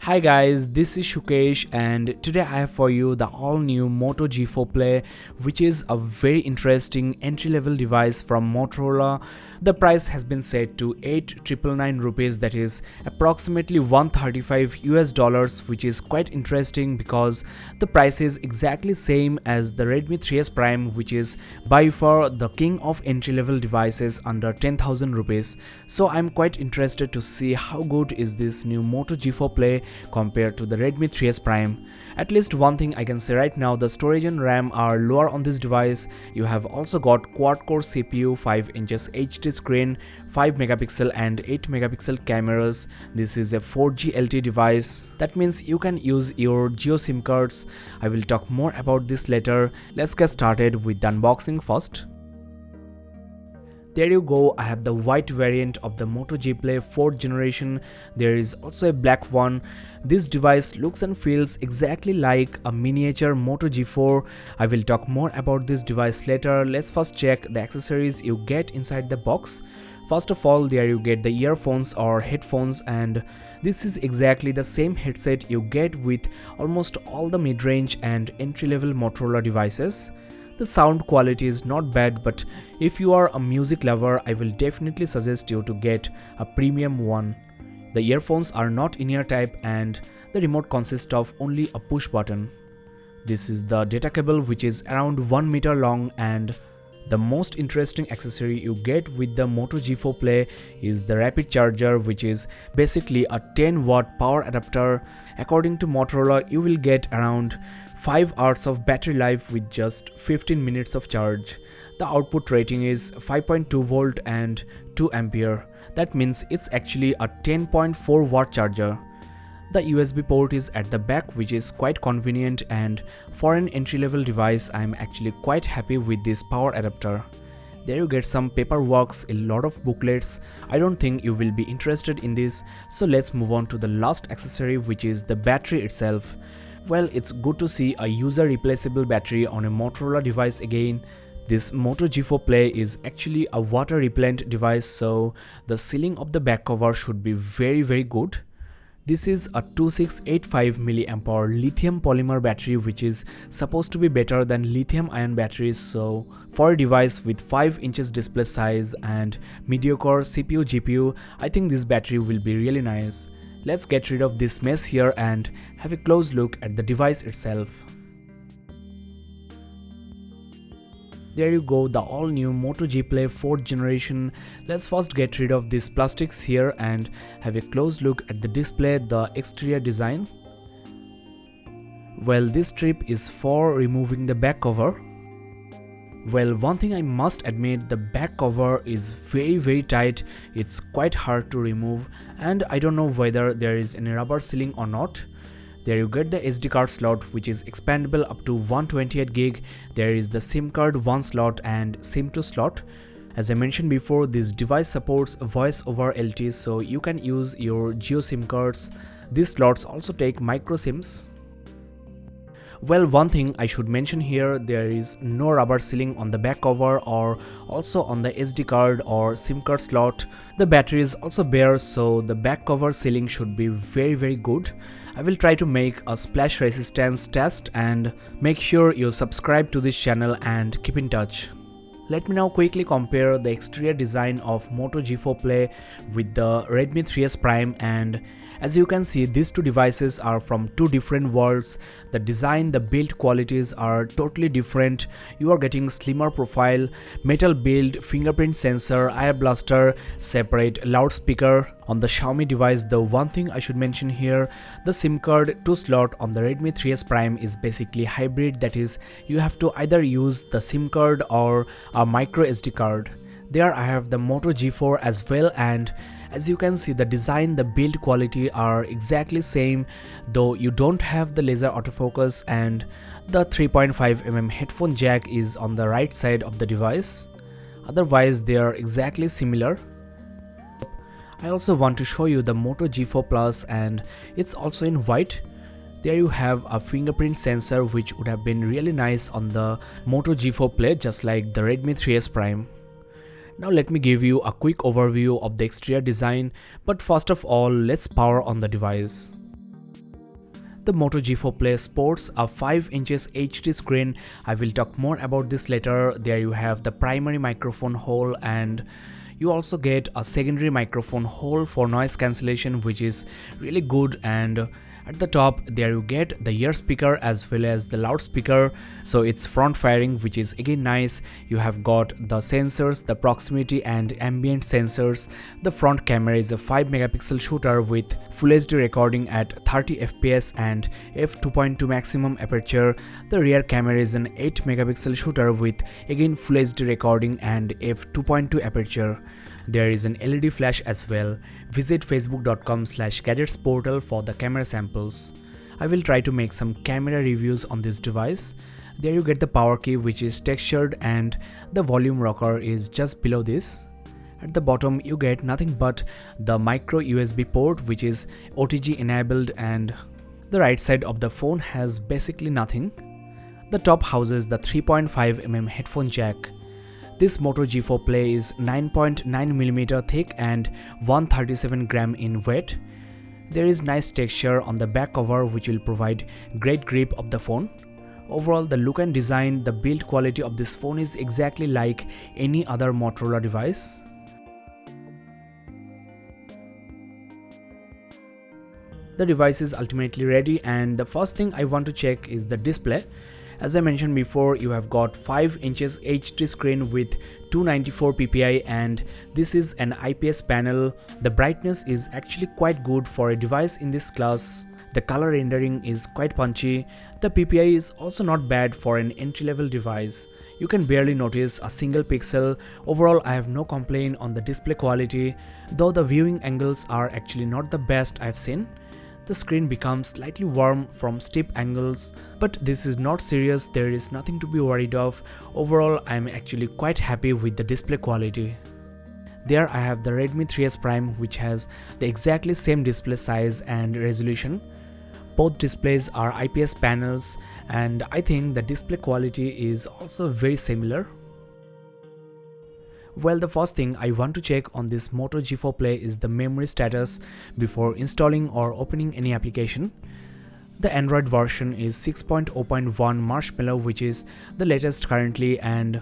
Hi guys, this is Shukesh and today I have for you the all new Moto G4 Play, which is a very interesting entry level device from Motorola. The price has been set to 8,999 rupees, that is approximately 135 US dollars, which is quite interesting because the price is exactly same as the Redmi 3S Prime, which is by far the king of entry level devices under 10,000 rupees. So I'm quite interested to see how good is this new Moto G4 Play compared to the Redmi 3S Prime. At least one thing I can say right now, the storage and RAM are lower on this device. You have also got quad-core CPU, 5 inches HD screen, 5 megapixel and 8 megapixel cameras. This is a 4G LTE device. That means you can use your Jio SIM cards. I will talk more about this later. Let's get started with the unboxing first. There you go, I have the white variant of the Moto G Play 4th generation. There is also a black one. This device looks and feels exactly like a miniature Moto G4. I will talk more about this device later. Let's first check the accessories you get inside the box. First of all, there you get the earphones or headphones, and this is exactly the same headset you get with almost all the mid-range and entry-level Motorola devices. The sound quality is not bad, but if you are a music lover, I will definitely suggest you to get a premium one. The earphones are not in-ear type and the remote consists of only a push button. This is the data cable, which is around 1 meter long, and the most interesting accessory you get with the Moto G4 Play is the rapid charger, which is basically a 10-watt power adapter. According to Motorola, you will get around 5 hours of battery life with just 15 minutes of charge. The output rating is 5.2 volt and 2 ampere. That means it's actually a 10.4 watt charger. The USB port is at the back, which is quite convenient, and for an entry level device I am actually quite happy with this power adapter. There you get some paperwork, a lot of booklets. I don't think you will be interested in this, so let's move on to the last accessory, which is the battery itself. Well, it's good to see a user replaceable battery on a Motorola device again. This Moto G4 Play is actually a water repellent device, so the sealing of the back cover should be very good. This is a 2685 mAh lithium polymer battery, which is supposed to be better than lithium ion batteries. So for a device with 5 inches display size and mediocre CPU GPU, I think this battery will be really nice. Let's get rid of this mess here and have a close look at the device itself. There you go, the all new Moto G Play 4th generation. Let's first get rid of these plastics here and have a close look at the display, the exterior design. Well, this strip is for removing the back cover. Well, one thing I must admit, the back cover is very tight. It's quite hard to remove, and I don't know whether there is any rubber sealing or not. There you get the SD card slot, which is expandable up to 128 gig. There is the SIM card 1 slot and SIM 2 slot. As I mentioned before, this device supports voice over LTE, so you can use your Jio SIM cards. These slots also take micro SIMs. Well, one thing I should mention here, there is no rubber sealing on the back cover or also on the SD card or SIM card slot. The battery is also bare, so the back cover sealing should be very good. I will try to make a splash resistance test, and make sure you subscribe to this channel and keep in touch. Let me now quickly compare the exterior design of Moto G4 Play with the Redmi 3S Prime, and as you can see, these two devices are from two different worlds. The design, the build qualities are totally different. You are getting slimmer profile, metal build, fingerprint sensor, air blaster, separate loudspeaker. On the Xiaomi device, the one thing I should mention here, the SIM card 2 slot on the Redmi 3S Prime is basically hybrid, that is, you have to either use the SIM card or a micro SD card. There I have the Moto G4 as well, and as you can see, the design, the build quality are exactly same, though you don't have the laser autofocus, and the 3.5mm headphone jack is on the right side of the device. Otherwise, they are exactly similar. I also want to show you the Moto G4 Plus, and it's also in white. There you have a fingerprint sensor, which would have been really nice on the Moto G4 Play, just like the Redmi 3S Prime. Now let me give you a quick overview of the exterior design, but first of all, let's power on the device. The Moto G4 Play sports a 5 inches HD screen. I will talk more about this later. There you have the primary microphone hole, and you also get a secondary microphone hole for noise cancellation, which is really good. And at the top there you get the ear speaker as well as the loudspeaker, so it's front firing, which is again nice. You have got the sensors, the proximity and ambient sensors. The front camera is a 5 megapixel shooter with Full HD recording at 30 fps and f2.2 maximum aperture. The rear camera is an 8 megapixel shooter with again Full HD recording and f2.2 aperture. There is an LED flash as well. Visit facebook.com/gadgetsportal for the camera samples. I will try to make some camera reviews on this device. There you get the power key, which is textured, and the volume rocker is just below this. At the bottom you get nothing but the micro USB port, which is OTG enabled, and the right side of the phone has basically nothing. The top houses the 3.5mm headphone jack. This Moto G4 Play is 9.9mm thick and 137 gram in weight. There is nice texture on the back cover, which will provide great grip of the phone. Overall, the look and design, the build quality of this phone is exactly like any other Motorola device. The device is ultimately ready, and the first thing I want to check is the display. As I mentioned before, you have got 5 inches HD screen with 294 ppi, and this is an IPS panel. The brightness is actually quite good for a device in this class. The color rendering is quite punchy. The ppi is also not bad for an entry-level device. You can barely notice a single pixel. Overall, I have no complaint on the display quality, though the viewing angles are actually not the best I've seen. The screen becomes slightly warm from steep angles, but this is not serious. There is nothing to be worried of. Overall, I am actually quite happy with the display quality. There I have the Redmi 3S Prime, which has the exactly same display size and resolution. Both displays are IPS panels, and I think the display quality is also very similar. Well, the first thing I want to check on this Moto G4 Play is the memory status before installing or opening any application. The Android version is 6.0.1 Marshmallow, which is the latest currently, and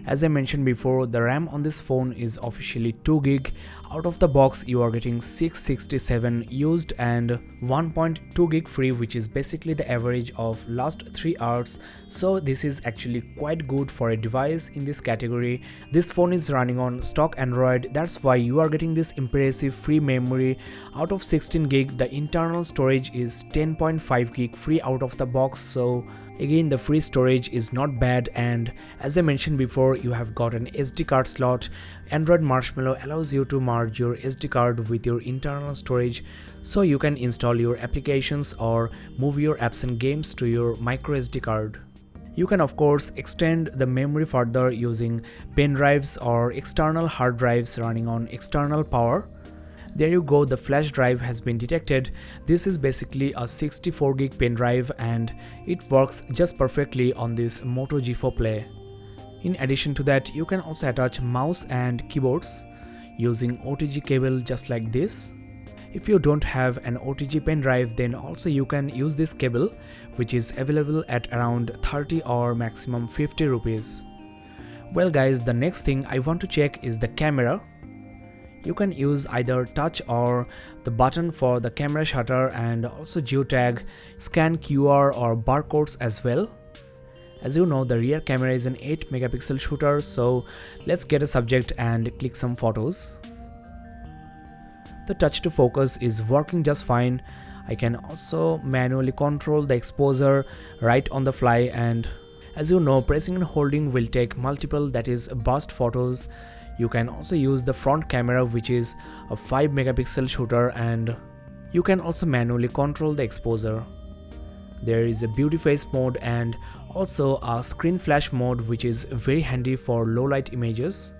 as I mentioned before, the RAM on this phone is officially 2 GB. Out of the box you are getting 667 used and 1.2 GB free, which is basically the average of last 3 hours. So this is actually quite good for a device in this category. This phone is running on stock Android, that's why you are getting this impressive free memory. Out of 16 GB, the internal storage is 10.5 GB free out of the box, so again the free storage is not bad. And as I mentioned before, you have got an SD card slot. Android Marshmallow allows you to merge your SD card with your internal storage, so you can install your applications or move your apps and games to your micro SD card. You can of course extend the memory further using pen drives or external hard drives running on external power. There you go, the flash drive has been detected. This is basically a 64 GB pen drive, and it works just perfectly on this Moto G4 Play. In addition to that, you can also attach mouse and keyboards using OTG cable just like this. If you don't have an OTG pen drive, then also you can use this cable, which is available at around 30 or maximum 50 rupees. Well guys, the next thing I want to check is the camera. You can use either touch or the button for the camera shutter, and also geotag, scan QR or barcodes as well. As you know, the rear camera is an 8 megapixel shooter, so let's get a subject and click some photos. The touch to focus is working just fine. I can also manually control the exposure right on the fly, and as you know, pressing and holding will take multiple, that is burst photos. You can also use the front camera, which is a 5 megapixel shooter, and you can also manually control the exposure. There is a beauty face mode and also a screen flash mode, which is very handy for low light images.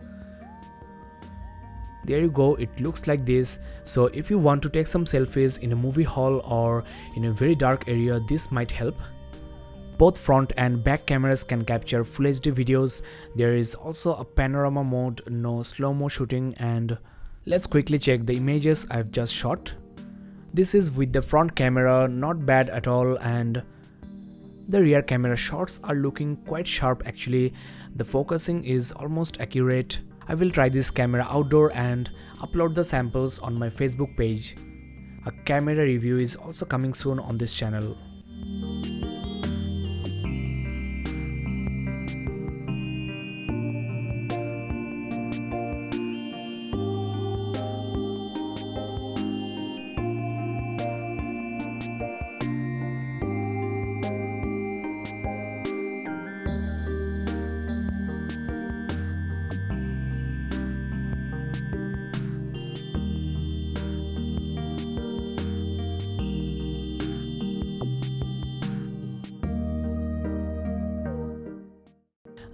There you go, it looks like this. So if you want to take some selfies in a movie hall or in a very dark area, this might help. Both front and back cameras can capture Full HD videos. There is also a panorama mode, no slow-mo shooting, and let's quickly check the images I've just shot. This is with the front camera, not bad at all, and the rear camera shots are looking quite sharp actually. The focusing is almost accurate. I will try this camera outdoor and upload the samples on my Facebook page. A camera review is also coming soon on this channel.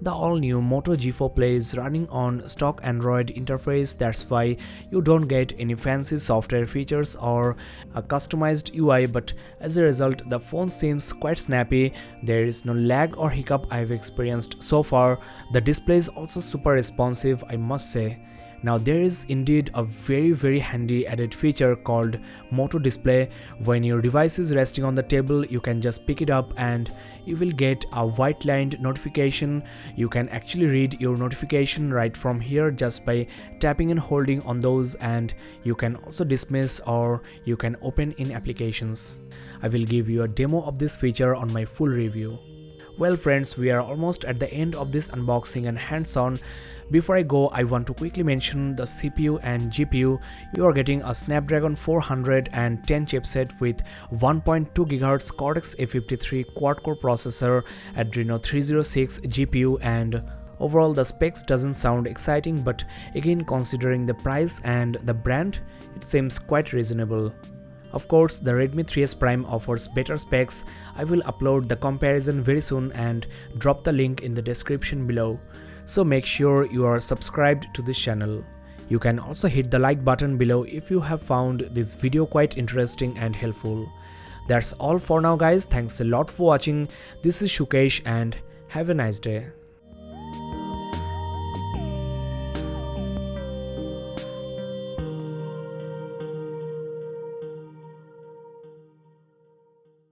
The all-new Moto G4 Play is running on stock Android interface, that's why you don't get any fancy software features or a customized UI, but as a result the phone seems quite snappy. There is no lag or hiccup I've experienced so far. The display is also super responsive, I must say. Now there is indeed a very handy added feature called Moto Display. When your device is resting on the table, you can just pick it up and you will get a white lined notification. You can actually read your notification right from here just by tapping and holding on those, and you can also dismiss or you can open in applications. I will give you a demo of this feature on my full review. Well friends, we are almost at the end of this unboxing and hands-on. Before I go, I want to quickly mention the CPU and GPU. You are getting a Snapdragon 410 chipset with 1.2 GHz Cortex-A53 quad-core processor, Adreno 306 GPU, and overall the specs doesn't sound exciting, but again considering the price and the brand, it seems quite reasonable. Of course, the Redmi 3S Prime offers better specs. I will upload the comparison very soon and drop the link in the description below. So make sure you are subscribed to this channel. You can also hit the like button below if you have found this video quite interesting and helpful. That's all for now guys, thanks a lot for watching. This is Shukesh and have a nice day.